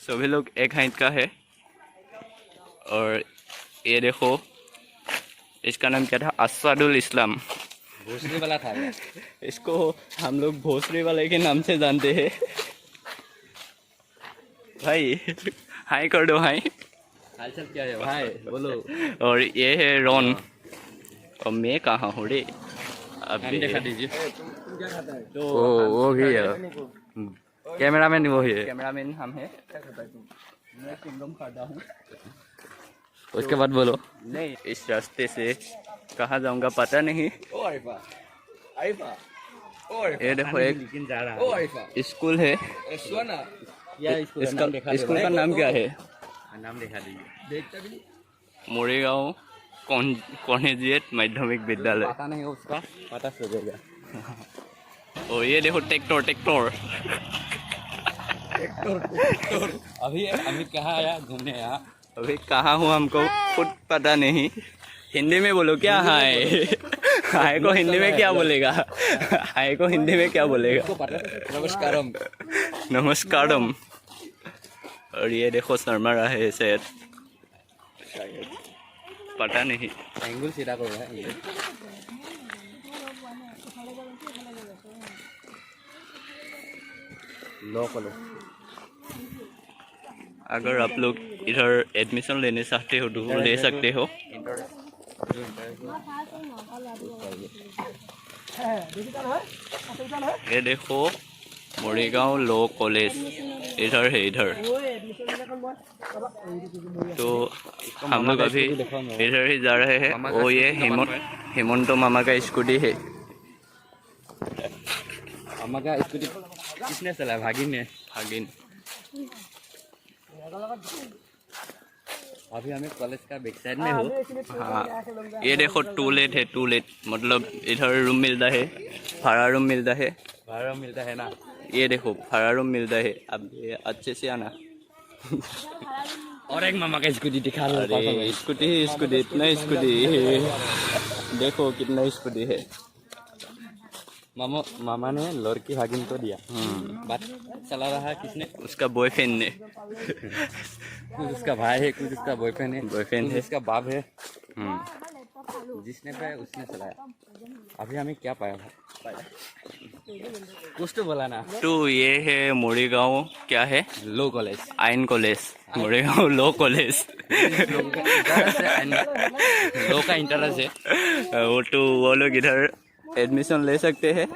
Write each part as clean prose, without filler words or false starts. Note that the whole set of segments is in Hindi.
सभी लोग एक हाइट का है। और ये देखो, इसका नाम क्या था, असदुल इस्लाम। भोसड़ी वाला था ये। इसको हम लोग भोसड़ी वाले के नाम से जानते हैं। भाई हाय कर दो, हाय। हालचाल क्या है भाई, बोलो। और ये है रॉन। और मैं कहाँ हूँ रे? नाम दिखा दीजिए। तो वो भी है, कैमरामैन वो ही है। कैमरामैन हम है। मैं चिंगम खाता हूँ। उसके बाद बोलो। नहीं, इस रास्ते से कहाँ जाऊँगा पता नहीं। ये देखो एक स्कूल है। स्कूल का नाम क्या है? नाम दिखा दीजिए। मोरेगांव कॉलेजिएट माध्यमिक विद्यालय। पता नहीं उसका, पता चलेगा। और ये देखो ट्रैक्टर ट्रैक्टर। अभी अमित कहाँ आया घूमने यहाँ? अभी कहाँ हूँ हमको खुद पता नहीं। हिंदी में बोलो क्या हाय। हाय को हिंदी में क्या बोलेगा? हाय को हिंदी में क्या बोलेगा? नमस्कारम। नमस्कारम। और ये देखो शर्मा रहा है शायद, पता नहीं। एंगल सीधा करो भाई। लो करो। अगर आप लोग इधर एडमिशन लेने चाहते हो तो ले सकते हो। ये देखो मोरेगांव लॉ कॉलेज इधर है, इधर। तो हम लोग अभी इधर ही जा रहे हैं। और ये हेमंत मामा का स्कूटी है। मामा का स्कूटी किसने चलाया? भागिन ने। भागिन। अभी हमें कॉलेज का बैक साइड में हो। हाँ, ये देखो टूलेट है, टूलेट मतलब इधर रूम मिलता है, भाड़ा रूम मिलता है। भाड़ा मिलता है ना? ये देखो भाड़ा रूम मिलता है। अब ये अच्छे से आना। और एक मामा का स्कूटी दिखा दो। अरे स्कूटी ही स्कूटी, इतना स्कूटी। देखो कितना स्कूटी है। मामा ने लड़की भागिन को दिया। बात चला रहा है किसने? उसका बॉयफ्रेंड ने। कुछ उसका भाई है, कुछ उसका बॉयफ्रेंड है, बॉयफ्रेंड है, उसका बाप है। जिसने पे उसने चलाया। अभी हमें क्या पाया? कुछ तो बोला ना। तो ये है मोरेगांव क्या है, लो कॉलेज, आइन कॉलेज। Moregaon law college. लो का इंटरेस्ट है। वो तो वो लोग इधर एडमिशन ले सकते हैं।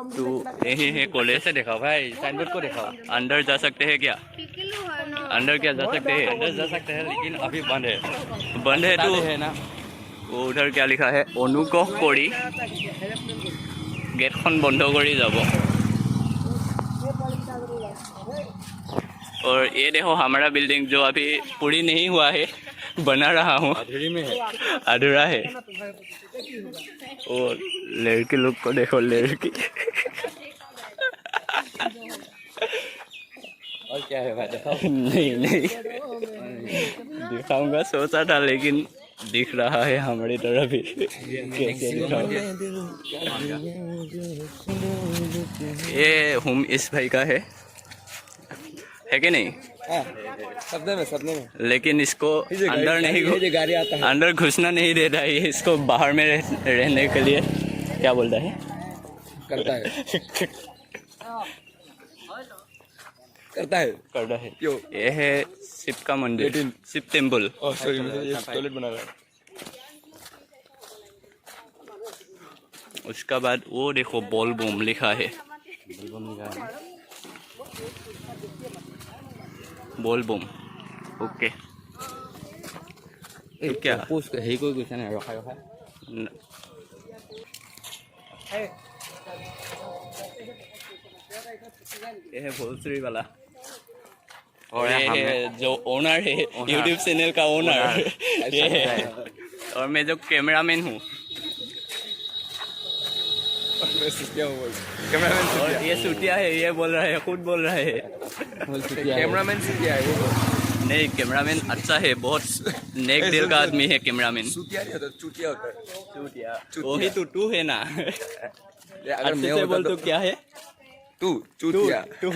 तो यही है कॉलेज। से दिखाओ भाई, साइनबोर्ड को दिखाओ। अंदर जा सकते हैं क्या? अंदर क्या जा सकते हैं? अंदर जा सकते हैं लेकिन अभी बंद है। बंद है तो है ना? वो उधर क्या लिखा है, अनुग्रह करी गेटखन बंद करी যাব। और ये देखो हमारा बिल्डिंग जो अभी पूरी नहीं हुआ है, बना रहा हूँ, अधूरी में है, अधूरा है। और लड़की लोग को देखो, लड़की। और क्या है भाई दिखाओ। नहीं नहीं दिखाऊंगा सोचा था, लेकिन दिख रहा है हमारी तरफ ही। कैसे दिखाऊं? ये होम इस भाई का है कि नहीं? सपने में लेकिन इसको अंदर नहीं, गाड़ी आता है, अंदर घुसना नहीं दे रहा है। इसको बाहर में रहने के लिए क्या बोलता है, करता है ये है शिव का मंदिर, शिव टेम्पल। टॉयलेट बना रहा है। उसका बाद वो देखो बॉल बूम लिखा है। Ball boom, okay. क्या पोस्ट है कोई कुछ नहीं रखा है। ये है भोसड़ी वाला। और ये है जो ओनर है, यूट्यूब चैनल का ओनर ये है। और मैं जो कैमरामैन हूँ। और ये सुटिया है, ये बोल रहा है, खुद बोल रहा है। कैमरामैन से क्या है? नहीं, कैमरामैन अच्छा है, बहुत नेक दिल का आदमी है कैमरामैन। चूतिया नहीं होता, चूतिया होता है। चूतिया वही तो तू है ना। अच्छे से बोल तो क्या है? तू चूतिया टू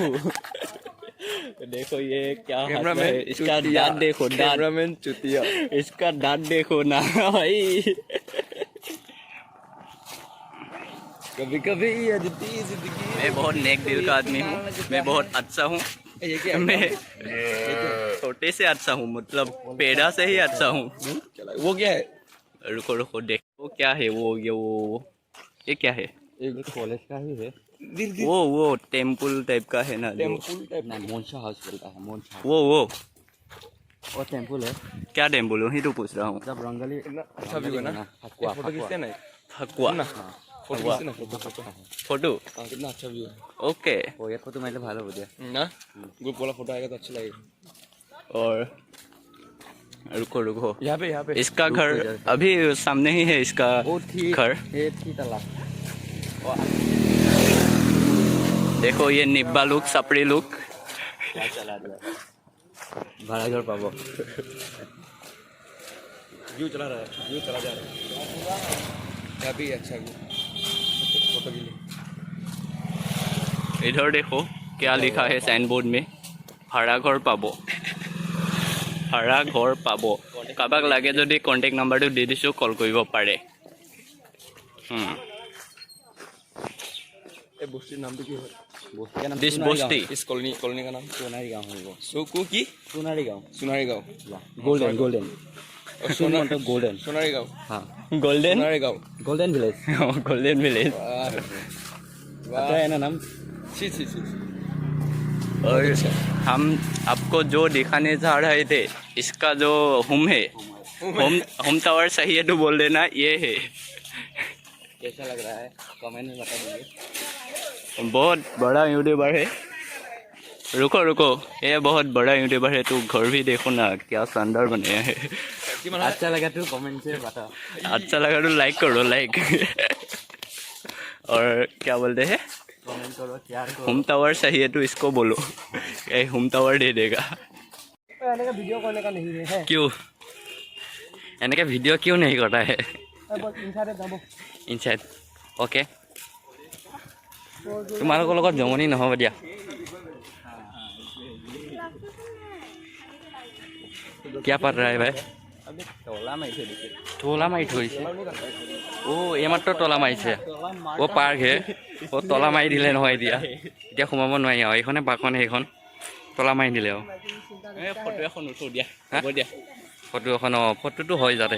देखो ये क्या हंस रहा कैमरामैन है इसका दांत देखो दांत कैमरामैन चूतिया इसका दांत देखो ना भाई कभी कभी अदिति जिंदगी मैं बहुत नेक दिल का आदमी हूँ मैं बहुत अच्छा हूँ ये क्या मैं छोटे से अच्छा हूँ मतलब पेड़ा से ही अच्छा हूँ वो क्या है रुको रुको देखो क्या है वो ये क्या है एक कॉलेज का ही है वो टेम्पल टाइप का है ना जो टेम्पल टाइप ना मोनसा हाउस बोलता है मोनसा वो टेम्पल है क्या टेम्पल हो ही तो पूछ रहा हूँ जब रंगली अच्छा व्यू है ना फकुआ फोटो खींचते हैं ना फकुआ फोटो खींचते ना फोटो फोटो कितना अच्छा व्यू है ओके वो ये फोटो मेरे भालो हो गया ना ग्रुप वाला फोटो आएगा तो अच्छा लगेगा और रुको यहाँ पे इसका घर अभी सामने ही है इसका घर ये थी तला देखो ये निब्बा लुक सपड़ी लुक भाड़ा घर पाबो व्यू चला रहा है व्यू चला जा रहा है यहाँ भी अच्छा व्यू फोटो के लिए इधर देखो क्या लिखा है साइन बोर्ड में भाड़ा घर पाबो भाड़ा घर পাব কাবাক লাগে যদি কন্টেক্ট নাম্বাৰটো দি দিছো কল কৰিব পাৰে ये बस्ती नाम तो क्या है बोस्ती का नाम दिस बस्ती इस कॉलोनी का नाम सोनारी गांव है वो सोकू की सोनारी गांव सुनारी गाँव गोल्डन गोल्डन और सोना गोल्डन सोनारी गाँव हाँ गोल्डन सोनारी गाँव गोल्डन विलेज गोल्डन विलेज अच्छा है ना नाम छी छी छी और हम आपको जो दिखाने जा रहे थे इसका जो होम है होम टावर सही है तो बोल देना ये है कैसा लग रहा है कमेंट में बता दीजिए बहुत बड़ा यूट्यूबर है रुको ये बहुत बड़ा यूट्यूबर है तो घर भी देखो ना क्या शानदार बने हैं अच्छा लगा तो कमेंट से बता अच्छा लगा तो लाइक करो लाइक और क्या बोलते हैं कमेंट करो शेयर करो होम टावर सही है तो इसको बोलो ये होम टावर दे देगा वीडियो करने का नहीं है क्यों এনেকে ভিডিও क्यों नहीं करता है ইনসাইড ओके তোমালোকৰ লগত জমনি নহ'ব দিয়া क्या पढ़ रहा है भाई तोला मारी थोड़ी ओ এইমাত্ৰ তলা মাৰিছে ও পাৰ্ক হে ও তলা মাৰি দিলে নহয় এতিয়া সোমাব নোৱাৰি আৰু এইখনে পাৰ্কখন সেইখন তলা মাৰি দিলে আৰু ফটো এখন উঠো দিয়া হ'ব দিয়া ফটো এখন ফটোটো হৈ যাতে